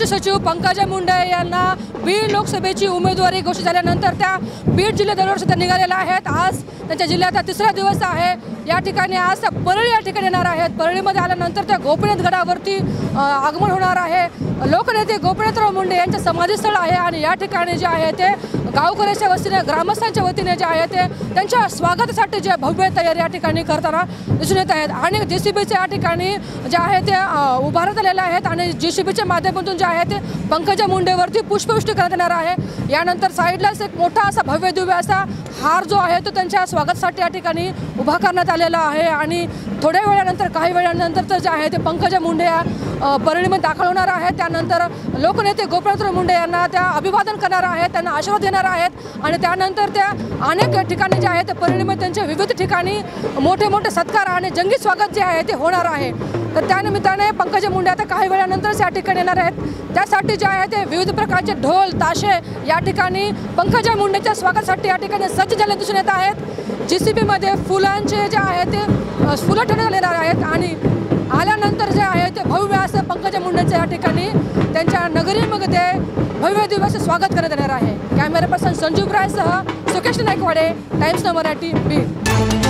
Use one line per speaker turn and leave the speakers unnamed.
सचिव पंकजा मुंडे यांना बीड लोकसभेची उमेदवारी घोषित झाल्यानंतर त्या बीड जिल्हा दौऱ्यावर सुद्धा निघालेल्या आहेत। आज त्यांच्या जिल्ह्याचा तिसरा दिवस आहे। या ठिकाणी आज परळी या ठिकाणी येणार आहेत। परळीमध्ये आल्यानंतर त्या गोपीनाथ गडावरती आगमन होणार आहे। लोकनेते गोपीनाथराव मुंडे यांचे समाधीस्थळ आहे आणि या ठिकाणी जे आहे ते गावकऱ्यांच्या वतीने ग्रामस्थांच्या वतीने जे आहे ते त्यांच्या स्वागतासाठी जे भव्य तयारी या ठिकाणी करताना दिसून येत आहेत। आणि JCBचे या ठिकाणी जे आहे ते उभारण्यात आलेले आहेत आणि JCBच्या माध्यमातून जे आहे ते पंकजा मुंडेवरती पुष्पवृष्टी करण्यात येणार आहे। यानंतर साईडलाच एक मोठा असा भव्य दिव्य असा हार जो आहे तो त्यांच्या स्वागतासाठी या ठिकाणी उभा करण्यात आलेला आहे। आणि थोड्या वेळानंतर काही वेळानंतर तर जे आहे ते पंकजा मुंडे या परळीमध्ये दाखल होणार आहेत। त्यानंतर लोकनेते गोपीनाथराव मुंडे यांना त्या अभिवादन करणार आहेत, त्यांना आशीर्वाद देणार आहेत आणि त्यानंतर त्या अनेक ठिकाणी जे आहे ते परळीमध्ये त्यांच्या विविध ठिकाणी मोठे मोठे सत्कार आणि जंगी स्वागत जे आहे ते होणार आहे। तर त्यानिमित्ताने पंकजा मुंडे आता काही वेळानंतरच या ठिकाणी येणार आहेत। त्यासाठी जे आहे ते विविध प्रकारचे ढोल ताशे या ठिकाणी पंकजा मुंडेच्या स्वागतासाठी या ठिकाणी सज्ज झाले दिसून येत आहेत। JCBमध्ये फुलांचे जे आहे ते फुलं ठेवण्यात येणार आहेत आणि आल्यानंतर जे आहे ते भव्य असं पंकजा मुंडेंचं या ठिकाणी त्यांच्या नगरीमध्ये भव्य दिवस स्वागत करण्यात येणार आहे। कॅमेरा पर्सन संजीव रायसह सुकेश नायकवाडे, टाइम्स नाऊ मराठी, बीड।